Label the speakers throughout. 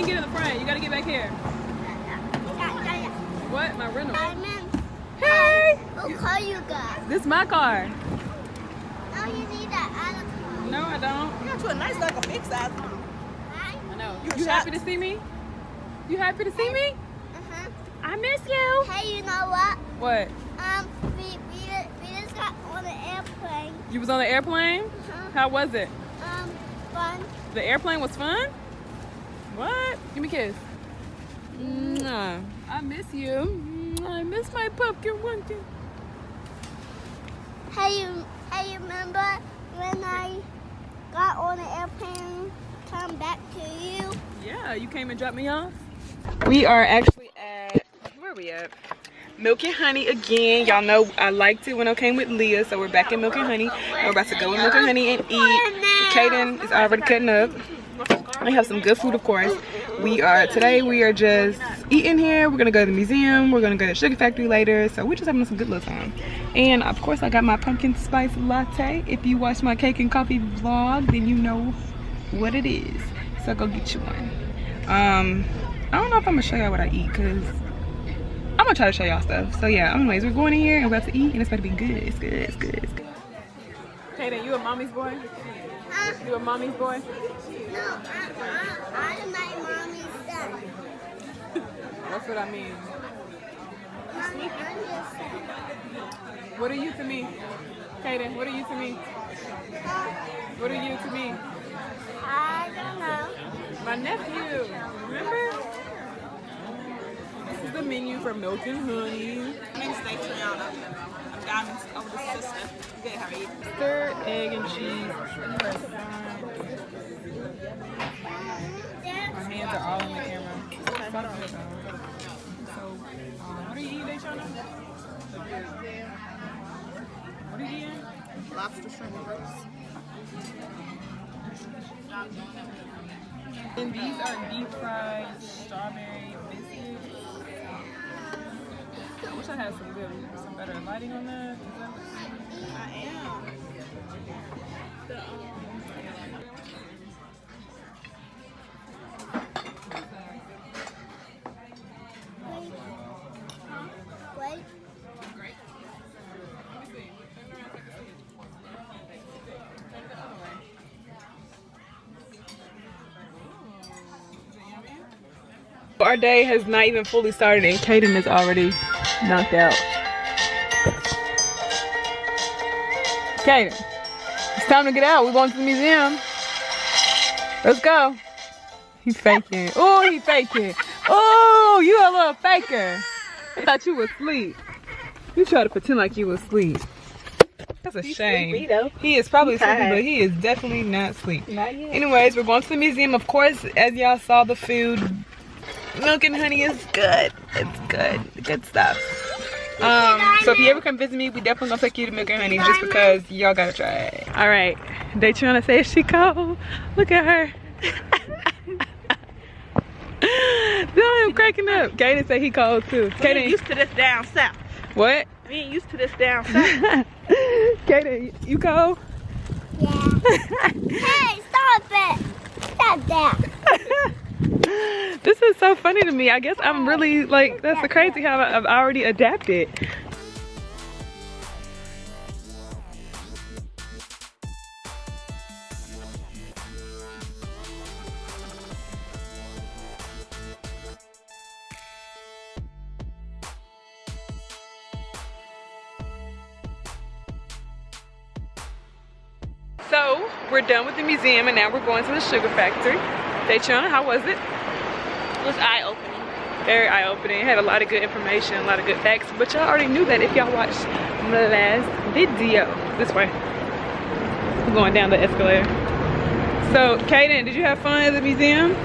Speaker 1: can't get in the front. You gotta get back here. What? My rental? Hey!
Speaker 2: What car you got?
Speaker 1: This is my car.
Speaker 2: No, you need that other car.
Speaker 1: No, I don't.
Speaker 3: You got you a nice, like a big size.
Speaker 1: I know.
Speaker 3: You
Speaker 1: You happy to see me? You happy to see me?
Speaker 2: Uh-huh.
Speaker 1: I miss you.
Speaker 2: Hey, you know what?
Speaker 1: What?
Speaker 2: We just got on an airplane.
Speaker 1: You was on the airplane? How was it?
Speaker 2: Fun.
Speaker 1: The airplane was fun? What? Give me a kiss. Mwah. I miss you. I miss my pumpkin monkey.
Speaker 2: Hey, you remember when I got on an airplane, come back to you?
Speaker 1: Yeah, you came and dropped me off. We are actually at, where are we at? Milk and Honey again. Y'all know I liked it when I came with Leah, so we're back in Milk and Honey. We're about to go in Milk and Honey and eat. Kaiden is already cutting up. I have some good food, of course. Today we are just eating here. We're gonna go to the museum. We're gonna go to Sugar Factory later. So we're just having some good little time. And of course I got my pumpkin spice latte. If you watch my cake and coffee vlog, then you know what it is. So go get you one. I don't know if I'm gonna show y'all what I eat, because I'm gonna try to show y'all stuff. So yeah, anyways, we're going in here and we're about to eat, and it's about to be good. It's good, it's good, it's good. Kaiden, you a mommy's boy? You a mommy's boy?
Speaker 2: No, I'm my mommy's son.
Speaker 1: That's what I mean.
Speaker 2: Mommy, I'm your son.
Speaker 1: What are you to me? Kaiden, what are you to me? What are you to me?
Speaker 2: I don't know.
Speaker 1: My nephew, remember? This is the menu for Milk and Honey.
Speaker 3: My name's Triana. I'm Diamond's older sister. Good, how are you?
Speaker 1: Stir, egg, and cheese. My hands are all in the camera. So, what are you eating, Dayshana? What are you eating?
Speaker 3: Lobster shrimp and rice.
Speaker 1: And these are deep fried strawberry biscuits. I wish I had some better lighting on that.
Speaker 3: I am.
Speaker 2: Wait.
Speaker 1: Our day has not even fully started and Kaiden is already knocked out. Kaiden, it's time to get out. We're going to the museum. Let's go. He's faking. Oh, he faking. Oh, you a little faker. I thought you was asleep. You try to pretend like you was asleep. That's a shame.
Speaker 3: Sleepy,
Speaker 1: he is probably sleeping, but he is definitely not asleep.
Speaker 3: Not yet.
Speaker 1: Anyways, we're going to the museum. Of course, as y'all saw, the food, Milk and Honey is good. It's good. Good stuff. So if you ever come visit me, we definitely gonna take you to Milk and Honey just because y'all gotta try it. All right, they trying to say is she cold? Look at her. I'm cracking up. Kaiden said he cold too.
Speaker 3: Kaiden used to this down south.
Speaker 1: What?
Speaker 3: We ain't used to this down south.
Speaker 1: Kaiden, you cold?
Speaker 2: Yeah. Hey, stop it. Stop that.
Speaker 1: This is so funny to me. I guess I'm really like, that's so crazy how I've already adapted. So we're done with the museum and now we're going to the Sugar Factory. Dayshana, how was it?
Speaker 3: It was eye-opening.
Speaker 1: Very eye-opening. It had a lot of good information, a lot of good facts, but y'all already knew that if y'all watched the last video. This way. We're going down the escalator. So, Kaiden, did you have fun at the museum?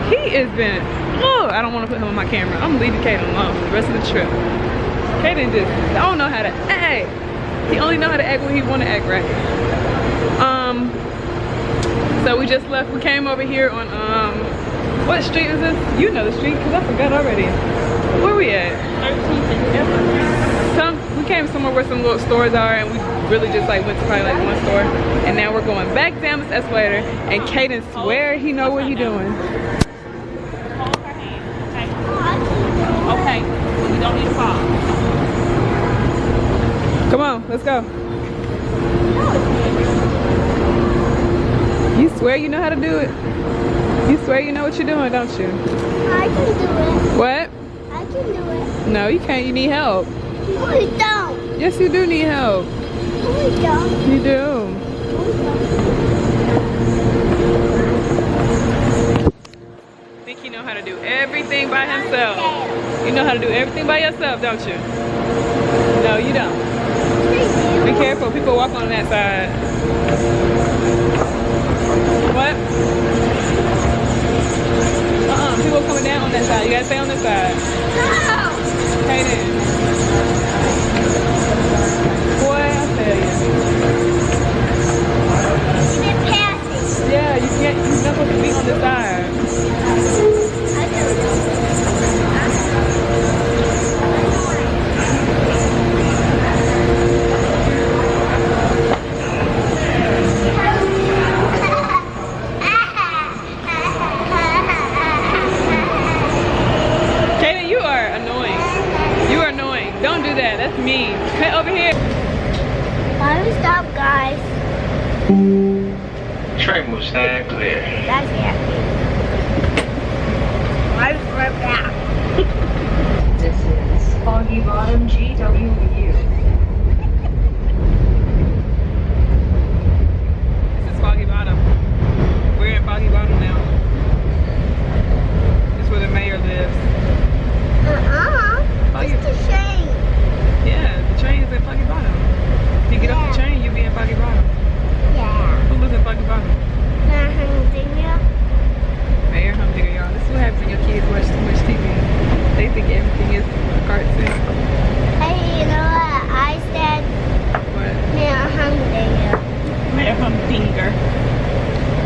Speaker 1: He has been, oh, I don't want to put him on my camera. I'm leaving Kaiden alone for the rest of the trip. Kaiden just don't know how to act. He only know how to act when he want to act right. So we just left. We came over here on what street is this? You know the street because I forgot already. Where we at?
Speaker 3: 13th and Everett.
Speaker 1: We came somewhere where some little stores are, and we really just like went to probably like one store. And now we're going back down this escalator, and Kaiden swear he know what he doing.
Speaker 3: Hold her hand, okay? Okay, we don't need to fall.
Speaker 1: Come on, let's go. You swear you know how to do it? You swear you know what you're doing, don't you?
Speaker 2: I can do it.
Speaker 1: What?
Speaker 2: I can do it.
Speaker 1: No, you can't. You need help.
Speaker 2: No, we don't.
Speaker 1: Yes, you do need help.
Speaker 2: No, we don't.
Speaker 1: You do. Think you know how to do everything by himself. You know how to do everything by yourself, don't you? No, you don't. Be careful. People walk on that side. What? People coming down on that side. You gotta stay on this side.
Speaker 2: No.
Speaker 1: Kaiden. Boy, I tell you.
Speaker 2: You didn't pass it.
Speaker 1: Yeah, you can't. You're not supposed to be on this side.
Speaker 2: I do.
Speaker 1: Kaiden, you are annoying. You are annoying. Don't do that. That's mean. Cut over here.
Speaker 2: Why don't we stop, guys?
Speaker 4: Train will stand clear.
Speaker 2: That's it. Right back.
Speaker 5: This is Foggy Bottom GWU.
Speaker 1: This is Foggy Bottom. We're in Foggy Bottom now. This is where the mayor lives.
Speaker 2: What's the shame?
Speaker 1: Yeah, the train is in Foggy Bottom. If you get off the train, you'll be in Foggy Bottom.
Speaker 2: Yeah.
Speaker 1: Who lives in Foggy Bottom? Mayor Humdinger, y'all. This is what happens when your kids watch too much TV. They think everything is a cartoon.
Speaker 2: Hey, you know what? I said
Speaker 1: What?
Speaker 2: Mayor Humdinger.
Speaker 3: Mayor Humdinger.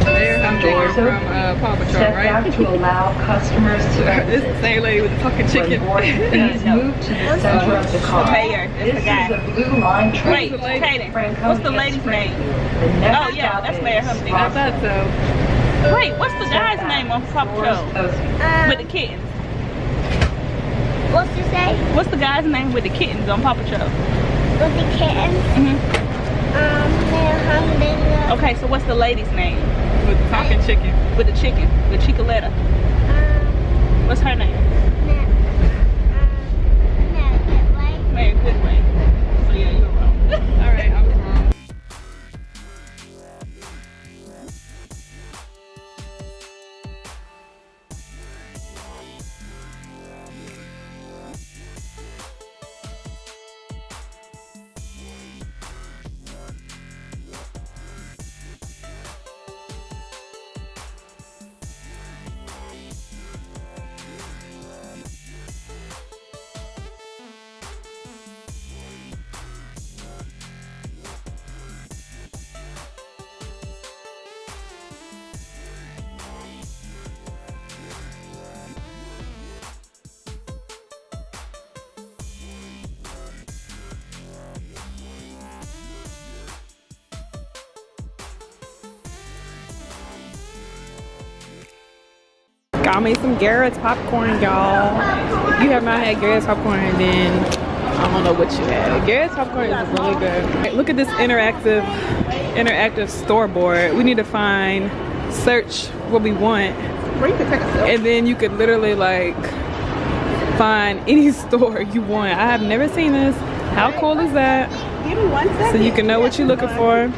Speaker 1: Mayor Humdinger from Paw Patrol,
Speaker 5: Step
Speaker 1: right?
Speaker 5: back to allow customers to
Speaker 1: This
Speaker 5: exit.
Speaker 1: is the same lady with the fucking chicken.
Speaker 5: When boarding, please move to the center of the car.
Speaker 3: Mayor, that's
Speaker 5: This
Speaker 3: the
Speaker 5: is
Speaker 3: guy.
Speaker 5: the Blue Line train.
Speaker 3: Wait, Kaiden, what's the lady's name?
Speaker 5: The next
Speaker 3: Oh, yeah,
Speaker 5: stop
Speaker 3: that's
Speaker 5: is
Speaker 3: Mayor Humdinger.
Speaker 1: I thought so.
Speaker 3: Wait, what's the guy's name on Paw Patrol? With the kittens.
Speaker 2: What's to say?
Speaker 3: What's the guy's name with the kittens on Paw Patrol?
Speaker 2: With the kittens? Mayor Humdinger.
Speaker 3: Okay, so what's the lady's name?
Speaker 1: With the talking chicken.
Speaker 3: With the chicken, the Chicoletta. What's her name? Mayor Goodway. So yeah, you were wrong.
Speaker 1: Alright, I was wrong. Got me some Garrett's popcorn, y'all. If you have not had Garrett's popcorn, then I don't know what you had. Garrett's popcorn is really good. Look at this interactive store board. We need to find, search what we want, and then you could literally like find any store you want. I have never seen this. How cool is that?
Speaker 3: Give me 1 second.
Speaker 1: So you can know what you're looking for.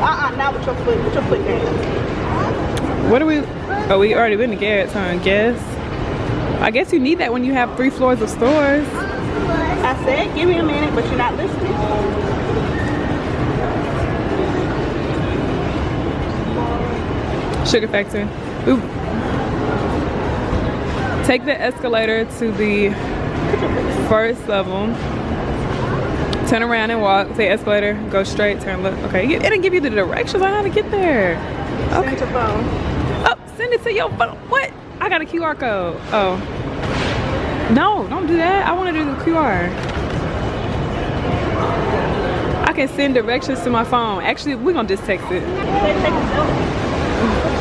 Speaker 3: Not with your foot. With your foot down.
Speaker 1: What are we? Oh, we already been to Garrett's, huh? I guess you need that when you have 3 floors of stores.
Speaker 3: I said, give me a minute, but you're not listening.
Speaker 1: Sugar Factory. Ooh. Take the escalator to the first level. Turn around and walk. Say escalator. Go straight. Turn left. Okay. It didn't give you the directions on how to get there. Okay.
Speaker 3: Send your phone.
Speaker 1: Oh, send it to your phone. What? I got a QR code. Oh. No, don't do that. I want to do the QR. can send directions to my phone. Actually, we're gonna just text it.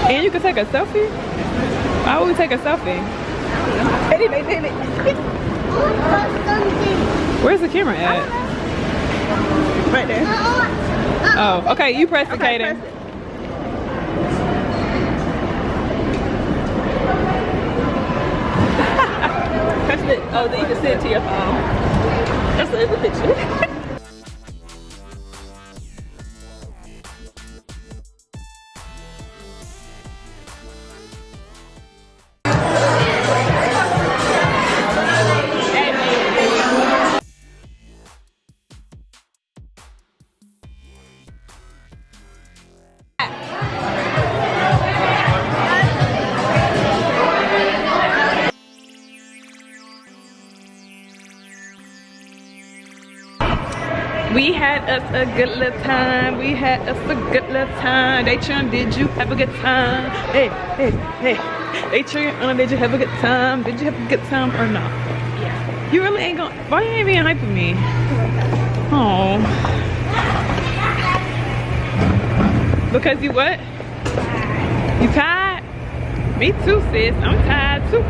Speaker 1: And you can take a selfie? Why would we take a selfie? Where's the camera at?
Speaker 3: Right there.
Speaker 1: Oh, okay, you press it,
Speaker 3: Okay,
Speaker 1: Kaiden.
Speaker 3: press it. Press it. Oh, then you can send it to your phone. That's the other picture.
Speaker 1: We had us a good little time. We had us a good little time. They trying, did you have a good time? Hey, hey, hey. They trying, did you have a good time? Did you have a good time or no?
Speaker 3: Yeah.
Speaker 1: You really ain't gonna, why you ain't being hype with me? Oh. Because you what? You tired? Me too, sis. I'm tired too.